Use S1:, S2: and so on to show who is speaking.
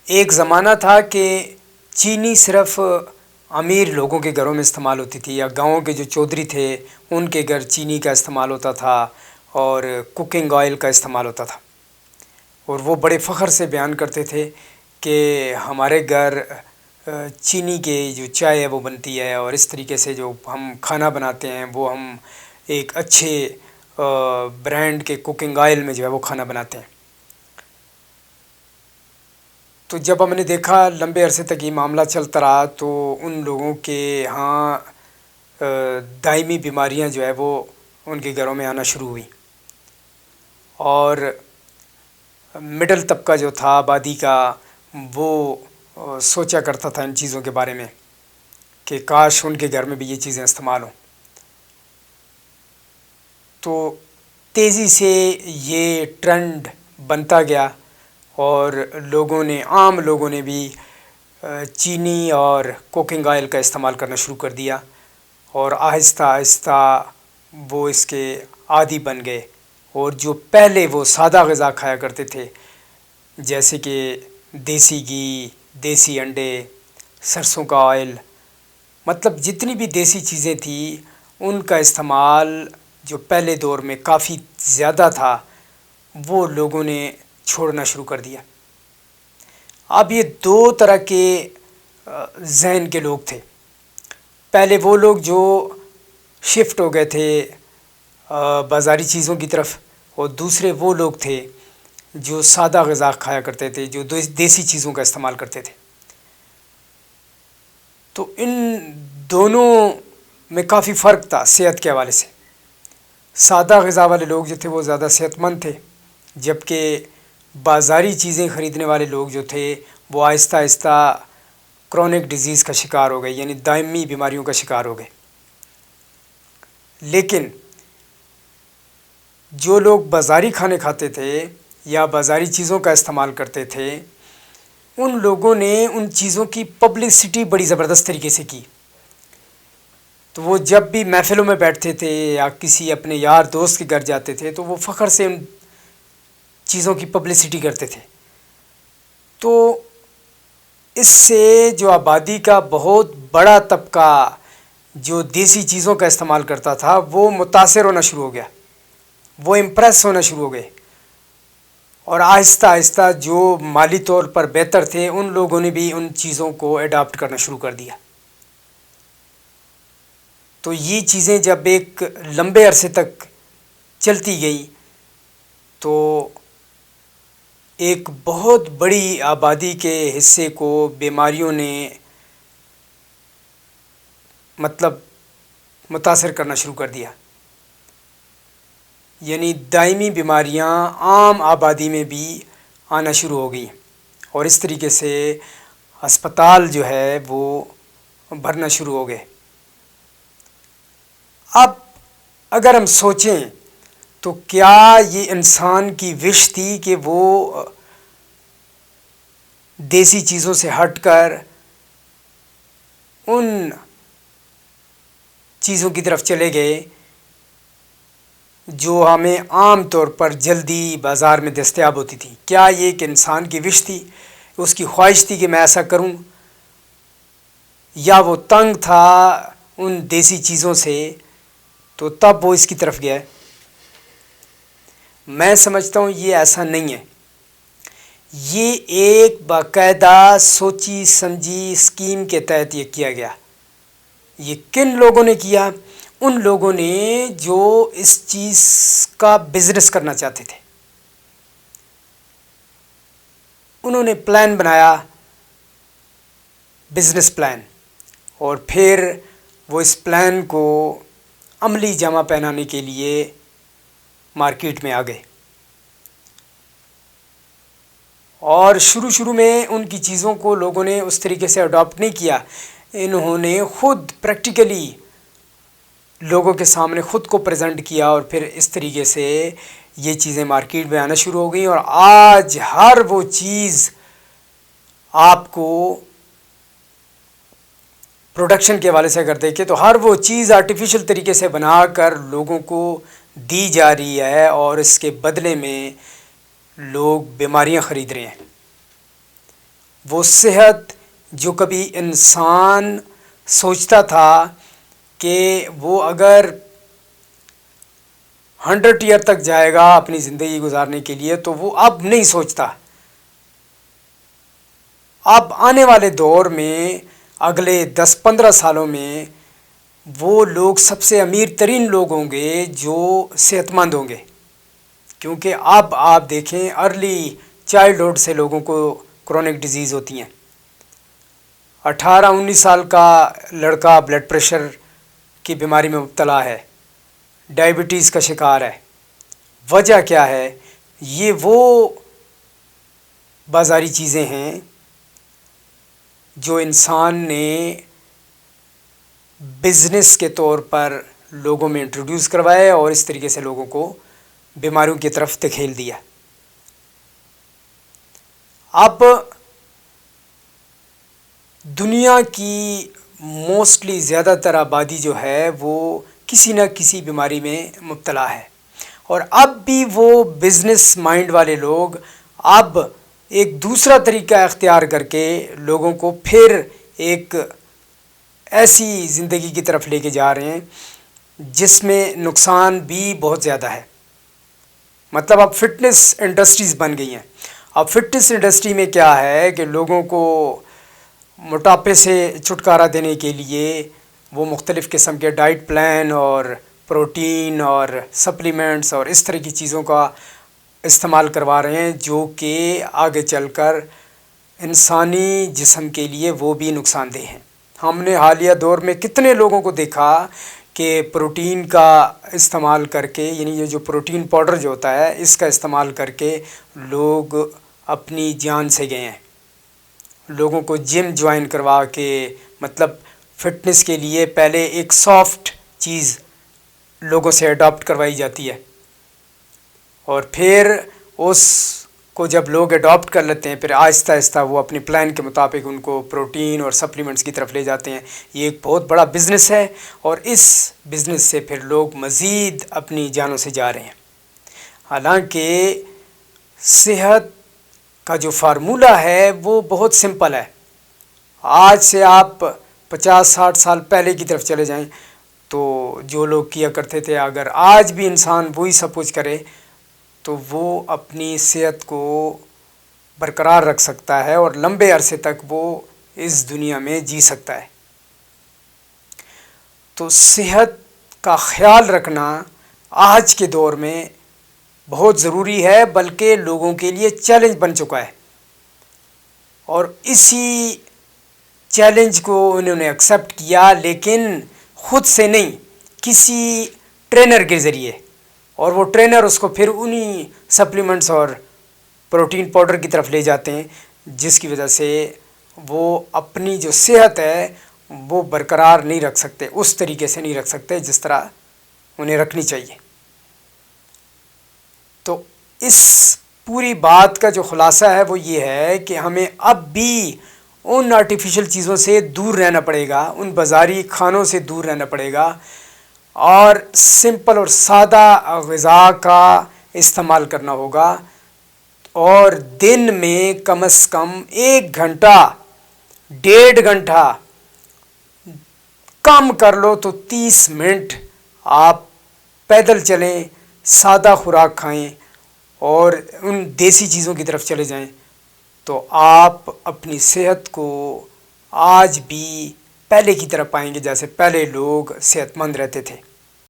S1: ایک زمانہ تھا کہ چینی صرف امیر لوگوں کے گھروں میں استعمال ہوتی تھی، یا گاؤں کے جو چودھری تھے ان کے گھر چینی کا استعمال ہوتا تھا اور کوکنگ آئل کا استعمال ہوتا تھا، اور وہ بڑے فخر سے بیان کرتے تھے کہ ہمارے گھر چینی کے جو چائے ہے وہ بنتی ہے، اور اس طریقے سے جو ہم کھانا بناتے ہیں وہ ہم ایک اچھے برانڈ کے کوکنگ آئل میں جو ہے وہ کھانا بناتے ہیں۔ تو جب ہم نے دیکھا لمبے عرصے تک یہ معاملہ چلتا رہا تو ان لوگوں کے ہاں دائمی بیماریاں جو ہے وہ ان کے گھروں میں آنا شروع ہوئی، اور مڈل طبقہ جو تھا آبادی کا وہ سوچا کرتا تھا ان چیزوں کے بارے میں کہ کاش ان کے گھر میں بھی یہ چیزیں استعمال ہوں۔ تو تیزی سے یہ ٹرینڈ بنتا گیا، اور عام لوگوں نے بھی چینی اور کوکنگ آئل کا استعمال کرنا شروع کر دیا، اور آہستہ آہستہ وہ اس کے عادی بن گئے، اور جو پہلے وہ سادہ غذا کھایا کرتے تھے جیسے کہ دیسی گھی، دیسی انڈے، سرسوں کا آئل، مطلب جتنی بھی دیسی چیزیں تھیں ان کا استعمال جو پہلے دور میں کافی زیادہ تھا وہ لوگوں نے چھوڑنا شروع کر دیا۔ اب یہ دو طرح کے ذہن کے لوگ تھے، پہلے وہ لوگ جو شفٹ ہو گئے تھے بازاری چیزوں کی طرف، اور دوسرے وہ لوگ تھے جو سادہ غذا کھایا کرتے تھے، جو دیسی چیزوں کا استعمال کرتے تھے۔ تو ان دونوں میں کافی فرق تھا صحت کے حوالے سے۔ سادہ غذا والے لوگ جو تھے وہ زیادہ صحت مند تھے، جبکہ بازاری چیزیں خریدنے والے لوگ جو تھے وہ آہستہ آہستہ کرونک ڈیزیز کا شکار ہو گئے، یعنی دائمی بیماریوں کا شکار ہو گئے۔ لیکن جو لوگ بازاری کھانے کھاتے تھے یا بازاری چیزوں کا استعمال کرتے تھے ان لوگوں نے ان چیزوں کی پبلسٹی بڑی زبردست طریقے سے کی، تو وہ جب بھی محفلوں میں بیٹھتے تھے یا کسی اپنے یار دوست کے گھر جاتے تھے تو وہ فخر سے ان چیزوں کی پبلسٹی کرتے تھے۔ تو اس سے جو آبادی کا بہت بڑا طبقہ جو دیسی چیزوں کا استعمال کرتا تھا وہ متاثر ہونا شروع ہو گیا، وہ امپریس ہونا شروع ہو گئے، اور آہستہ آہستہ جو مالی طور پر بہتر تھے ان لوگوں نے بھی ان چیزوں کو اڈاپٹ کرنا شروع کر دیا۔ تو یہ چیزیں جب ایک لمبے عرصے تک چلتی گئی تو ایک بہت بڑی آبادی کے حصے کو بیماریوں نے متاثر کرنا شروع کر دیا، یعنی دائمی بیماریاں عام آبادی میں بھی آنا شروع ہو گئی، اور اس طریقے سے ہسپتال جو ہے وہ بھرنا شروع ہو گئے۔ اب اگر ہم سوچیں تو کیا یہ انسان کی وش تھی کہ وہ دیسی چیزوں سے ہٹ کر ان چیزوں کی طرف چلے گئے جو ہمیں عام طور پر جلدی بازار میں دستیاب ہوتی تھی؟ کیا یہ ایک انسان کی وش تھی، اس کی خواہش تھی کہ میں ایسا کروں، یا وہ تنگ تھا ان دیسی چیزوں سے تو تب وہ اس کی طرف گیا؟ میں سمجھتا ہوں یہ ایسا نہیں ہے، یہ ایک باقاعدہ سوچی سمجھی اسکیم کے تحت یہ کیا گیا۔ یہ کن لوگوں نے کیا؟ ان لوگوں نے جو اس چیز کا بزنس کرنا چاہتے تھے، انہوں نے پلان بنایا، بزنس پلان، اور پھر وہ اس پلان کو عملی جامہ پہنانے کے لیے مارکیٹ میں آ گئے، اور شروع میں ان کی چیزوں کو لوگوں نے اس طریقے سے اڈاپٹ نہیں کیا، انہوں نے خود پریکٹیکلی لوگوں کے سامنے خود کو پریزنٹ کیا، اور پھر اس طریقے سے یہ چیزیں مارکیٹ میں آنا شروع ہو گئیں، اور آج ہر وہ چیز آپ کو پروڈکشن کے حوالے سے اگر دیکھیں تو ہر وہ چیز آرٹیفیشل طریقے سے بنا کر لوگوں کو دی جا رہی ہے، اور اس کے بدلے میں لوگ بیماریاں خرید رہے ہیں۔ وہ صحت جو کبھی انسان سوچتا تھا کہ وہ اگر 100 ایئر تک جائے گا اپنی زندگی گزارنے کے لیے، تو وہ اب نہیں سوچتا. اب آنے والے دور میں اگلے 10-15 سالوں میں وہ لوگ سب سے امیر ترین لوگ ہوں گے جو صحت مند ہوں گے، کیونکہ اب آپ دیکھیں ارلی چائلڈہڈ سے لوگوں کو کرونک ڈیزیز ہوتی ہیں. 18-19 سال کا لڑکا بلڈ پریشر کی بیماری میں مبتلا ہے، ڈائبٹیز کا شکار ہے. وجہ کیا ہے؟ یہ وہ بازاری چیزیں ہیں جو انسان نے بزنس کے طور پر لوگوں میں انٹروڈیوس کروایا اور اس طریقے سے لوگوں کو بیماریوں کی طرف دھکیل دیا. اب دنیا کی موسٹلی زیادہ تر آبادی جو ہے وہ کسی نہ کسی بیماری میں مبتلا ہے، اور اب بھی وہ بزنس مائنڈ والے لوگ اب ایک دوسرا طریقہ اختیار کر کے لوگوں کو پھر ایک ایسی زندگی کی طرف لے کے جا رہے ہیں جس میں نقصان بھی بہت زیادہ ہے. مطلب اب فٹنس انڈسٹریز بن گئی ہیں. اب فٹنس انڈسٹری میں کیا ہے کہ لوگوں کو موٹاپے سے چھٹکارا دینے کے لیے وہ مختلف قسم کے ڈائٹ پلان اور پروٹین اور سپلیمنٹس اور اس طرح کی چیزوں کا استعمال کروا رہے ہیں جو کہ آگے چل کر انسانی جسم کے لیے وہ بھی نقصان دہ ہیں. ہم نے حالیہ دور میں کتنے لوگوں کو دیکھا کہ پروٹین کا استعمال کر کے، یعنی یہ جو پروٹین پاؤڈر جو ہوتا ہے اس کا استعمال کر کے لوگ اپنی جان سے گئے ہیں. لوگوں کو جم جوائن کروا کے، مطلب فٹنس کے لیے پہلے ایک سافٹ چیز لوگوں سے اڈاپٹ کروائی جاتی ہے، اور پھر اس کو جب لوگ اڈاپٹ کر لیتے ہیں پھر آہستہ آہستہ وہ اپنے پلان کے مطابق ان کو پروٹین اور سپلیمنٹس کی طرف لے جاتے ہیں. یہ ایک بہت بڑا بزنس ہے، اور اس بزنس سے پھر لوگ مزید اپنی جانوں سے جا رہے ہیں. حالانکہ صحت کا جو فارمولہ ہے وہ بہت سمپل ہے. آج سے آپ 50-60 سال پہلے کی طرف چلے جائیں تو جو لوگ کیا کرتے تھے، اگر آج بھی انسان وہی سب کچھ کرے تو وہ اپنی صحت کو برقرار رکھ سکتا ہے اور لمبے عرصے تک وہ اس دنیا میں جی سکتا ہے. تو صحت کا خیال رکھنا آج کے دور میں بہت ضروری ہے، بلکہ لوگوں کے لیے چیلنج بن چکا ہے، اور اسی چیلنج کو انہوں نے ایکسیپٹ کیا، لیکن خود سے نہیں، کسی ٹرینر کے ذریعے. اور وہ ٹرینر اس کو پھر انہی سپلیمنٹس اور پروٹین پاؤڈر کی طرف لے جاتے ہیں، جس کی وجہ سے وہ اپنی جو صحت ہے وہ برقرار نہیں رکھ سکتے، اس طریقے سے نہیں رکھ سکتے جس طرح انہیں رکھنی چاہیے. تو اس پوری بات کا جو خلاصہ ہے وہ یہ ہے کہ ہمیں اب بھی ان آرٹیفیشل چیزوں سے دور رہنا پڑے گا، ان بازاری کھانوں سے دور رہنا پڑے گا، اور سمپل اور سادہ غذا کا استعمال کرنا ہوگا. اور دن میں کم از کم 1 گھنٹہ 1.5 گھنٹہ، کم کر لو تو 30 منٹ آپ پیدل چلیں، سادہ خوراک کھائیں اور ان دیسی چیزوں کی طرف چلے جائیں، تو آپ اپنی صحت کو آج بھی پہلے کی طرح پائیں گے جیسے پہلے لوگ صحت مند رہتے تھے.